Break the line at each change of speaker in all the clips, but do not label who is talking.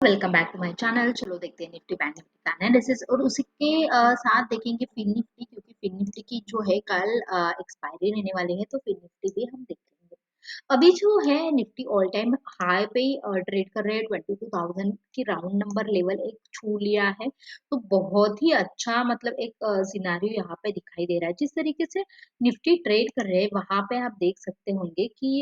Welcome back to my channel. चलो देखते हैं निफ्टी बैंक निफ्टी का एनालिसिस और उसी के साथ देखेंगे फिन निफ्टी, क्योंकि फिन निफ्टी की जो है कल एक्सपायरी रहने वाली है, तो फिन निफ्टी भी हम देखेंगे। अभी जो है निफ्टी ऑल टाइम हाई पे ट्रेड कर रहे हैं। 22,000 की राउंड नंबर लेवल एक छू लिया है, तो बहुत ही अच्छा मतलब एक सिनारियो यहाँ पे दिखाई दे रहा है। जिस तरीके से निफ्टी ट्रेड कर रहे हैं वहां पे आप देख सकते होंगे कि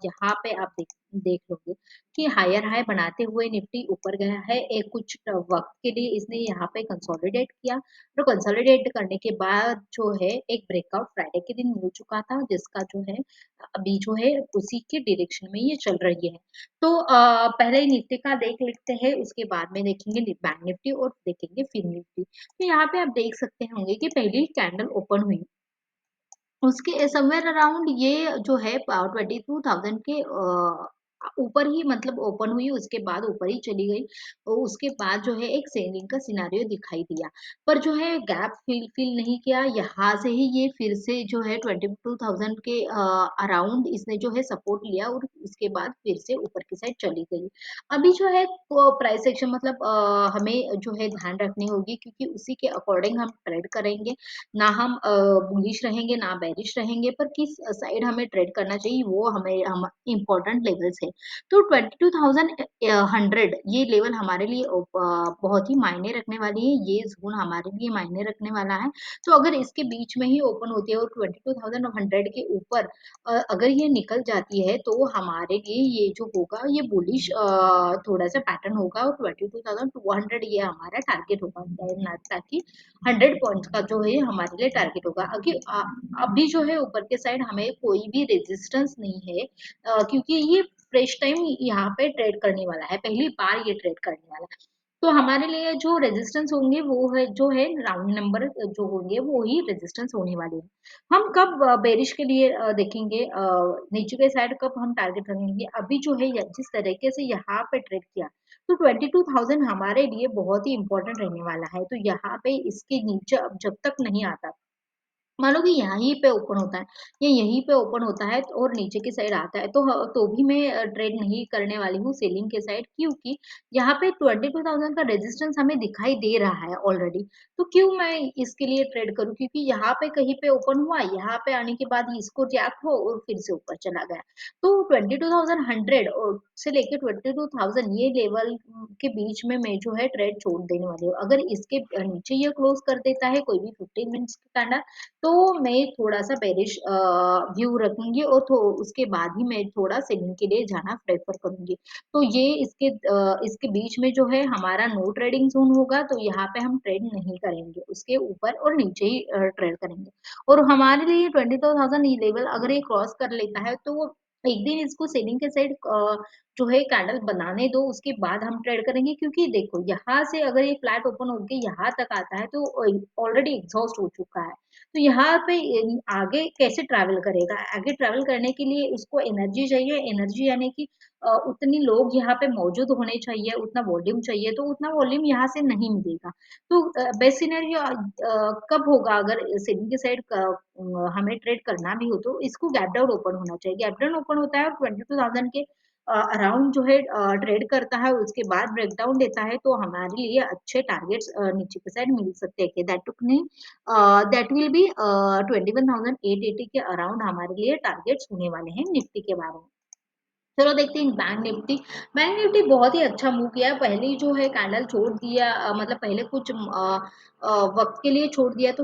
यहाँ पे आप देख लोगे कि हायर हाई बनाते हुए निफ्टी ऊपर गया है। एक कुछ वक्त के लिए इसने यहाँ पे कंसोलिडेट किया, तो कंसोलिडेट करने के बाद जो है एक ब्रेकआउट फ्राइडे के दिन मिल चुका था, जिसका जो है अभी जो है उसी के डायरेक्शन में ये चल रही है। तो पहले निफ्टी का देख लेते हैं, उसके बाद में देखेंगे बैंक निफ्टी और देखेंगे फिर निफ्टी। तो यहाँ पे आप देख सकते होंगे कि पहली कैंडल ओपन हुई, उसके समवेयर अराउंड ये जो है 22,000 के ऊपर ही मतलब ओपन हुई, उसके बाद ऊपर ही चली गई और उसके बाद जो है एक सेलिंग का सिनारियो दिखाई दिया। पर जो है गैप फिल नहीं किया, यहाँ से ही ये फिर से जो है 22,000 के अराउंड इसने जो है सपोर्ट लिया और उसके बाद फिर से ऊपर की साइड चली गई। अभी जो है प्राइस एक्शन मतलब हमें जो है ध्यान रखनी होगी, क्योंकि उसी के अकॉर्डिंग हम ट्रेड करेंगे। ना हम बुलिश रहेंगे ना बेरिश रहेंगे, पर किस साइड हमें ट्रेड करना चाहिए वो हमें हम इम्पोर्टेंट लेवल्स है। तो 22,100 ये लेवल हमारे लिए बहुत ही मायने रखने वाली है, ये जोन हमारे लिए मायने रखने वाला है। तो अगर इसके बीच में ही ओपन होती है और 22,100 के ऊपर अगर ये निकल जाती है, तो हमारे लिए ये जो होगा ये बुलिश थोड़ा सा पैटर्न होगा और 22,200 ये हमारा टारगेट होगा, ताकि 100 पॉइंट्स का जो है हमारे लिए टारगेट होगा। अभी जो है ऊपर के साइड हमें कोई भी रेजिस्टेंस नहीं है, क्योंकि ये फ्रेश टाइम यहाँ पे ट्रेड करने वाला है, पहली बार ये ट्रेड करने वाला है। तो हमारे लिए जो रेजिस्टेंस होंगे वो है जो है राउंड नंबर जो होंगे वो ही रेजिस्टेंस होने वाले हैं। हम कब बेरिश के लिए देखेंगे, नीचे के साइड कब हम टारगेट रखेंगे। अभी जो है जिस तरीके से यहाँ पे ट्रेड किया, तो 22,000 हमारे लिए बहुत ही इंपॉर्टेंट रहने वाला है। तो यहाँ पे इसके नीचे अब जब तक नहीं आता, मान लो कि यहीं पे ओपन होता है या यहीं पे ओपन होता है और नीचे की साइड आता है, तो भी मैं ट्रेड नहीं करने वाली हूँ सेलिंग के साइड, क्योंकि यहाँ पे 22,000 का रेजिस्टेंस हमें दिखाई दे रहा है ऑलरेडी। तो क्यों मैं इसके लिए ट्रेड करूँ, क्योंकि यहाँ पे कहीं पे ओपन हुआ, यहाँ पे आने के बाद इसको रिएक्ट हो और फिर से ऊपर चला गया। तो 22,100 और से लेके 22,000 ये लेवल के बीच में मैं जो है ट्रेड छोड़ देने वाली हूँ। अगर इसके नीचे ये क्लोज कर देता है कोई भी 15 मिनट्स का कैंडल, तो मैं थोड़ा-सा बेरिश व्यू रखूँगी और उसके बाद ही मैं थोड़ा सेलिंग के लिए जाना प्रेफ़र करूँगी। तो ये इसके बीच में जो है हमारा नो ट्रेडिंग ज़ोन होगा, तो यहाँ पे हम ट्रेड नहीं करेंगे, उसके ऊपर और नीचे ही ट्रेड करेंगे। और हमारे लिए 22,000 ये लेवल अगर ये क्रॉस कर लेता है, तो वो एक दिन इसको सेलिंग के साइड जो है कैंडल बनाने दो, उसके बाद हम ट्रेड करेंगे। क्योंकि देखो यहाँ से अगर ये फ्लैट ओपन होके यहाँ तक आता है, तो ऑलरेडी एग्ज़ॉस्ट हो चुका है। तो यहाँ पे आगे कैसे ट्रैवल करेगा? आगे ट्रैवल करने के लिए उसको एनर्जी चाहिए, एनर्जी यानी कि उतने लोग यहाँ पे मौजूद होने चाहिए, उतना वॉल्यूम चाहिए, तो उतना वॉल्यूम यहाँ से नहीं मिलेगा। तो बेस्ट सिनेरियो कब होगा, अगर सेलिंग के साइड हमें ट्रेड करना भी हो, तो इसको गैप डाउन ओपन होना चाहिए। गैप डाउन ओपन होता है और 22,000 के अराउंड जो है ट्रेड करता है, उसके बाद ब्रेकडाउन देता है, तो हमारे लिए अच्छे टारगेट्स नीचे की साइड मिल सकते हैं। दैट टुक नहीं, दैट विल बी 21,880 के अराउंड हमारे लिए टारगेट्स होने वाले हैं निफ्टी के बारे में। चलो देखते हैं बैंक निफ्टी। बैंक निफ्टी बहुत ही अच्छा मूव किया। पहले ही जो है कैंडल छोड़ दिया, मतलब पहले कुछ वक्त के लिए छोड़ दिया, तो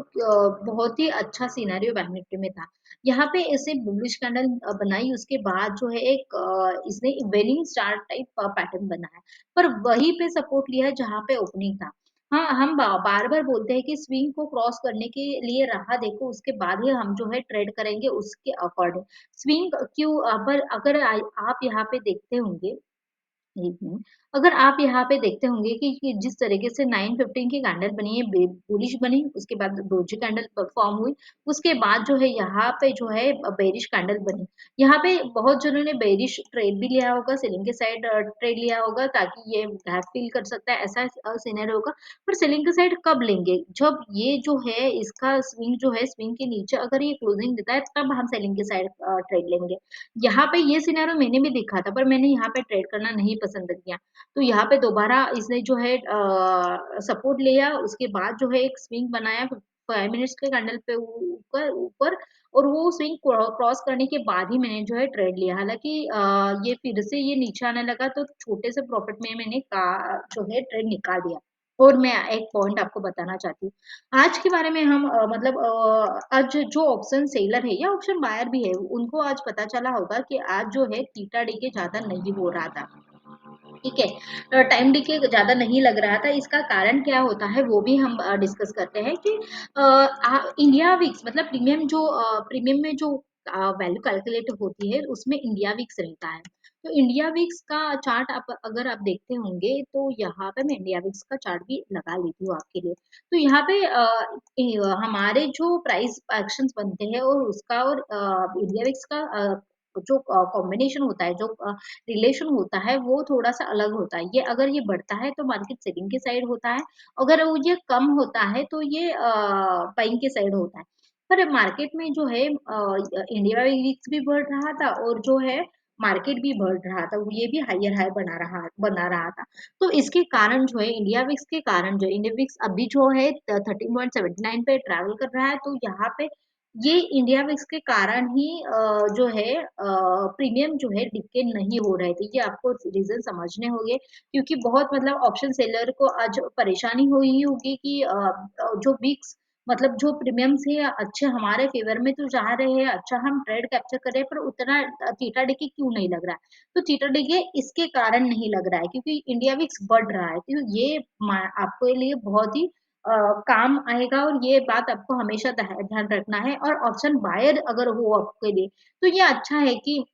बहुत ही अच्छा सिनेरियो बैंक निफ्टी में था। यहाँ पे इसे बुलिश कैंडल बनाई, उसके बाद जो है एक इसने इवनिंग स्टार टाइप पैटर्न बनाया, पर वहीं पे सपोर्ट लिया जहाँ पे ओपनिंग था। हाँ, हम बार-बार बोलते हैं कि स्विंग को क्रॉस करने के लिए राह देखो, उसके बाद ही हम जो है ट्रेड करेंगे उसके अकॉर्डिंग। स्विंग क्यों, पर अगर आप यहाँ पे देखते होंगे, एक मिनट, अगर आप यहाँ पे देखते होंगे कि जिस तरीके से 915 की कैंडल बनी है, बुलिश बनी, उसके बाद डोजी कैंडल फॉर्म हुई, उसके बाद जो है यहाँ पे जो है बेरिश कैंडल बनी। यहाँ पे बहुत जनों ने बेरिश ट्रेड भी लिया होगा, सेलिंग के साइड ट्रेड लिया होगा, ताकि ये गैप फिल कर सकता है, ऐसा सिनेरियो होगा। पर सेलिंग के साइड कब लेंगे, जब ये जो है इसका स्विंग जो है, स्विंग के नीचे अगर ये क्लोजिंग देता है, तब हम सेलिंग के साइड ट्रेड लेंगे। यहाँ पे ये सिनेरियो मैंने भी देखा था, पर मैंने यहाँ पे ट्रेड करना नहीं पसंद किया। तो यहाँ पे दोबारा इसने जो है सपोर्ट लिया, उसके बाद जो है एक स्विंग बनाया 5 मिनट्स के कैंडल पे ऊपर ऊपर, और वो स्विंग क्रॉस करने के बाद ही मैंने जो है ट्रेड लिया। हालांकि ये फिर से ये नीचे आने लगा तो छोटे से प्रॉफिट में मैंने जो है ट्रेड निकाल दिया। और मैं एक पॉइंट आपको बताना चाहती हूँ आज के बारे में। हम मतलब आज जो ऑप्शन सेलर है या ऑप्शन बायर भी है, उनको आज पता चला होगा कि आज जो है थीटा डी के ज्यादा नहीं हो रहा था, ठीक है, टाइम डिके ज़्यादा नहीं लग रहा था। इसका कारण क्या होता है वो भी हम डिस्कस करते हैं कि इंडिया विक्स मतलब प्रीमियम में जो वैल्यू कैलकुलेट होती है उसमें इंडिया विक्स रहता है। तो इंडिया विक्स का चार्ट आप अगर आप देखते होंगे तो यहाँ पे मैं इंडिया विक्स का चार्ट भी लगा लेती हूँ आपके लिए। तो यहाँ पे हमारे जो प्राइस एक्शंस बनते हैं और उसका और इंडिया विक्स का जो कॉम्बिनेशन होता है, जो रिलेशन होता है वो थोड़ा-सा अलग होता है। ये अगर ये बढ़ता है तो मार्केट सेलिंग के साइड होता है, अगर वो ये कम होता है तो ये बाइंग के साइड होता है। पर मार्केट में जो है इंडिया वीक्स भी बढ़ रहा था और जो है मार्केट भी बढ़ रहा था, वो ये भी हायर हाई बना रहा था। तो इसके कारण जो है इंडिया विक्स के कारण जो है इंडिया विक्स अभी जो है 13.79 पे ट्रैवल कर रहा है। तो यहाँ पे ये इंडिया विक्स के कारण ही जो है प्रीमियम जो है डिक्के नहीं हो रहे थे। ये आपको रीजन समझने होंगे क्योंकि बहुत मतलब ऑप्शन सेलर को आज परेशानी हुई होगी कि जो विक्स मतलब जो प्रीमियम्स है अच्छे हमारे फेवर में तो जा रहे हैं, अच्छा हम ट्रेड कैप्चर कर रहे हैं, पर उतना थीटा डिके क्यों नहीं लग रहा है? तो थीटा डिके इसके कारण नहीं लग रहा है क्योंकि इंडिया विक्स बढ़ रहा है। तो ये आपके लिए बहुत ही काम आएगा और ये बात आपको हमेशा ध्यान रखना है। और ऑप्शन बायर अगर हो आपके लिए तो ये अच्छा है कि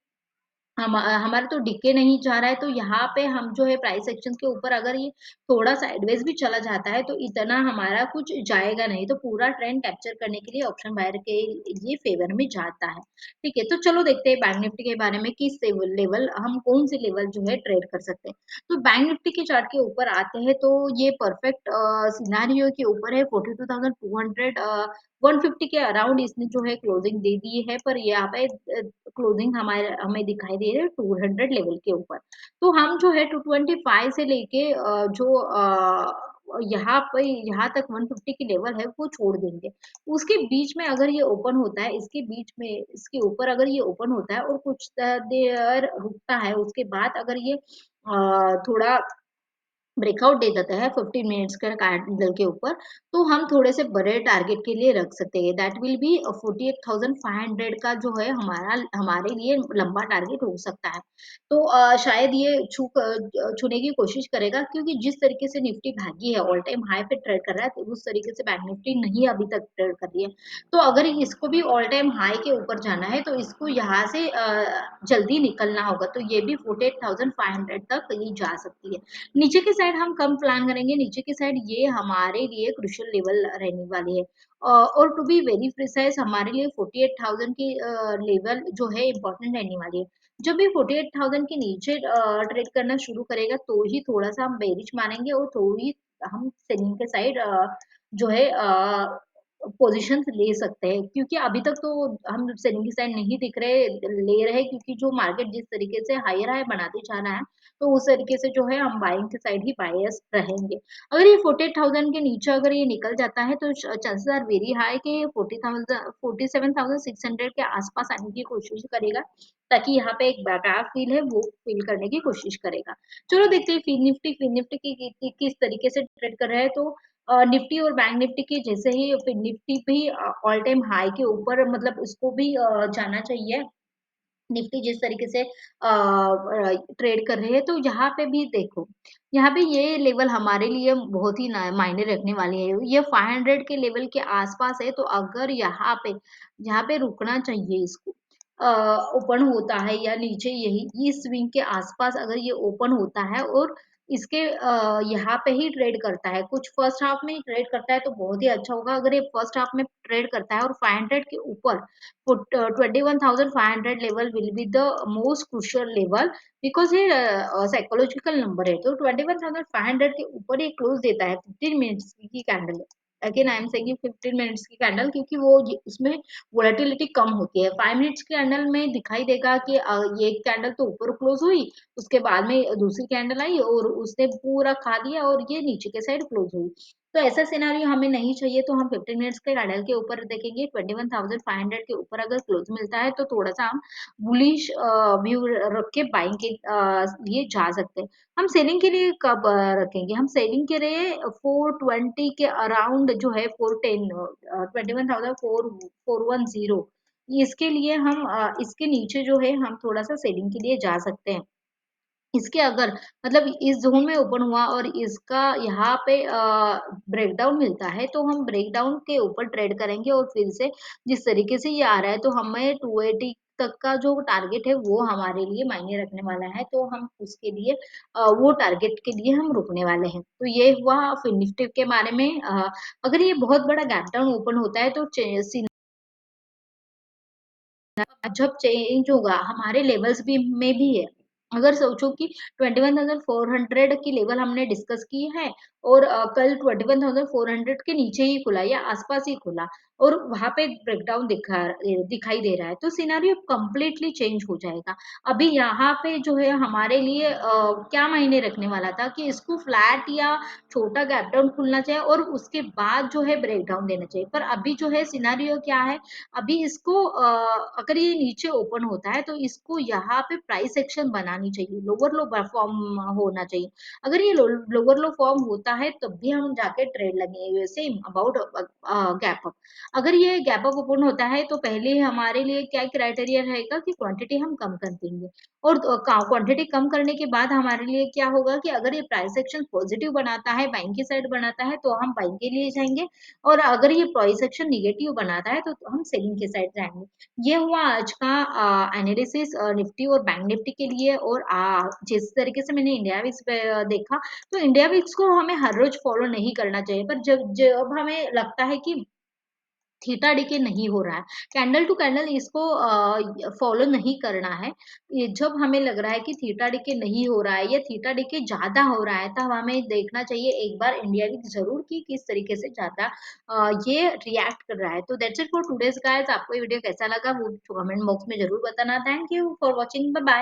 हमारा तो डिके नहीं जा रहा है। तो यहाँ पे हम जो है प्राइस एक्शन के ऊपर अगर ये थोड़ा साइडवेज भी चला जाता है तो इतना हमारा कुछ जाएगा नहीं, तो पूरा ट्रेंड कैप्चर करने के लिए ऑप्शन बायर के ये फेवर में जाता है। ठीक है, तो चलो देखते हैं बैंक निफ्टी के बारे में किस लेवल हम कौन सी लेवल जो है ट्रेड कर सकते हैं। तो बैंक निफ्टी के चार्ट के ऊपर आते हैं तो ये परफेक्ट सिनारियो के ऊपर है 42,200 150 के अराउंड इसने जो है क्लोजिंग दे दी है। पर यहाँ पे क्लोजिंग हमारे हमें दिखाई दे रही है 200 लेवल के ऊपर। तो हम जो है 225 से लेके जो यहाँ पे यहाँ तक 150 की लेवल है वो छोड़ देंगे। उसके बीच में अगर ये ओपन होता है, इसके बीच में इसके ऊपर अगर ये ओपन होता है और कुछ देर रुकता है, उसके बाद अगर ये थोड़ा ब्रेकआउट दे देता है 15 मिनट्स के कैंडल के ऊपर, तो हम थोड़े से बड़े टारगेट के लिए रख सकते हैं। दैट विल बी 48,500 का जो है हमारे लिए लंबा टारगेट हो सकता है। तो शायद ये छूने की कोशिश करेगा क्योंकि जिस तरीके से निफ्टी भागी है ऑल टाइम हाई पे ट्रेड कर रहा है, तो उस तरीके से बैंक निफ्टी नहीं अभी तक ट्रेड कर रही है। तो अगर इसको भी ऑल टाइम हाई के ऊपर जाना है तो इसको यहाँ से जल्दी निकलना होगा। तो ये भी 48,500 तक ये जा सकती है। नीचे की साइड हम कम प्लान करेंगे, नीचे की साइड ये हमारे लिए क्रुशियल लेवल रहने वाली है। और टू बी वेरी प्रिसाइज हमारे लिए 48,000 की लेवल जो है इम्पोर्टेंट रहने वाली है। जब भी 48,000 के नीचे ट्रेड करना शुरू करेगा तो ही थोड़ा सा हम बेरिश मानेंगे और थोड़ी हम सेलिंग के साइड जो है पोजीशंस ले सकते हैं। क्योंकि अभी तक तो हम सेलिंग की साइड नहीं दिख रहे ले रहे, क्योंकि जो मार्केट जिस तरीके से हायर हाई बनाते जा रहा है तो उस तरीके से जो है हम बाइंग के साइड ही बायस रहेंगे। अगर ये 48,000 के नीचे अगर ये निकल जाता है तो चांसेस आर वेरी हाई कि 47,600 के आसपास आने की कोशिश करेगा, ताकि यहाँ पे एक बैकआप फील है वो फील करने की कोशिश करेगा। चलो देखते हैं फिन निफ्टी किस तरीके से ट्रेड कर रहा है। तो निफ्टी और बैंक निफ्टी के जैसे ही फिन निफ्टी भी ऑल टाइम हाई के ऊपर मतलब उसको भी जाना चाहिए। निफ्टी जिस तरीके से ट्रेड कर रहे हैं तो यहाँ पे भी देखो, यहाँ पे ये लेवल हमारे लिए बहुत ही मायने रखने वाली है। ये 500 के लेवल के आसपास है, तो अगर यहाँ पे रुकना चाहिए इसको। ओपन होता है या नीचे यही इस स्विंग के आसपास अगर ये ओपन होता है और इसके यहाँ पे ही ट्रेड करता है, कुछ फर्स्ट हाफ में ही ट्रेड करता है तो बहुत ही अच्छा होगा। अगर ये फर्स्ट हाफ में ट्रेड करता है और 500 के ऊपर put 21,500 level will be the most crucial level because ये साइकोलॉजिकल नंबर है। तो 21,500 के ऊपर ये क्लोज देता है 15 मिनट्स की candle again I am saying 15 minutes की कैंडल, क्योंकि वो उसमें वोलेटिलिटी कम होती है। 5 मिनट्स की कैंडल में दिखाई देगा कि ये कैंडल तो ऊपर क्लोज हुई, उसके बाद में दूसरी कैंडल आई और उसने पूरा खा दिया और ये नीचे के साइड क्लोज हुई। तो ऐसा सिनेरियो हमें नहीं चाहिए, तो हम 15 मिनट्स के कैंडल के ऊपर देखेंगे। 21,500 के ऊपर अगर क्लोज मिलता है तो थोड़ा सा हम बुलिश व्यू रख के बाइंग के लिए जा सकते हैं। हम सेलिंग के लिए कब रखेंगे? हम सेलिंग के लिए 420 के अराउंड जो है 410, 21,410, इसके लिए हम इसके नीचे जो है हम थोड़ा सा सेलिंग के लिए जा सकते हैं। इसके अगर मतलब इस जोन में ओपन हुआ और इसका यहाँ पे ब्रेकडाउन मिलता है, तो हम ब्रेकडाउन के ऊपर ट्रेड करेंगे और फिर से जिस तरीके से ये आ रहा है तो हमें 280 तक का जो टारगेट है वो हमारे लिए मायने रखने वाला है, तो हम उसके लिए वो टारगेट के लिए हम रुकने वाले हैं। तो ये हुआ फिर निफ्टी के बारे में। अगर ये बहुत बड़ा गैप डाउन ओपन होता है तो जब चेंज होगा हमारे लेवल्स भी में भी है। अगर सोचो कि 21,400 की लेवल हमने डिस्कस की है और कल 21,400 के नीचे ही खुला या आसपास ही खुला और वहां पे ब्रेकडाउन दिखाई दे रहा है, तो सिनारियो कंप्लीटली चेंज हो जाएगा। अभी यहाँ पे जो है हमारे लिए क्या मायने रखने वाला था कि इसको फ्लैट या छोटा गैप डाउन खुलना चाहिए और उसके बाद जो है ब्रेकडाउन देना चाहिए, पर अभी जो है सिनारियो क्या है, अभी इसको अगर ये नीचे ओपन होता है तो इसको यहाँ पे प्राइस एक्शन बनानी चाहिए, लोअर लो फॉर्म होना चाहिए। अगर ये लोअर लो फॉर्म होता है तब भी हम जाके ट्रेड लगेंगे सेम अबाउट गैप अप। अगर ये गैप अप ओपन होता है तो पहले हमारे लिए क्या क्राइटेरिया रहेगा कि क्वांटिटी हम कम कर देंगे और क्वांटिटी कम करने के बाद हमारे लिए क्या होगा कि अगर ये प्राइस एक्शन पॉजिटिव बनाता है, बाइंग की साइड बनाता है, तो हम बाइंग के लिए जाएंगे और अगर ये प्राइस एक्शन निगेटिव बनाता है तो हम सेलिंग के साइड जाएंगे। ये हुआ आज का एनालिसिस निफ्टी और बैंक निफ्टी के लिए। और जिस तरीके से मैंने इंडिया विक्स पे देखा, तो इंडिया विक्स को हमें हर रोज फॉलो नहीं करना चाहिए, पर जब जब हमें लगता है कि थीटा डिके नहीं हो रहा है, कैंडल टू कैंडल इसको फॉलो नहीं करना है। ये जब हमें लग रहा है कि थीटा डिके नहीं हो रहा है या थीटा डिके ज्यादा हो रहा है, तब हमें देखना चाहिए एक बार इंडिया की जरूर कि किस तरीके से ज्यादा ये रिएक्ट कर रहा है। तो that's it for today's guys. आपको ये वीडियो कैसा लगा वो कमेंट बॉक्स में जरूर बताना। Thank you for watching, bye bye.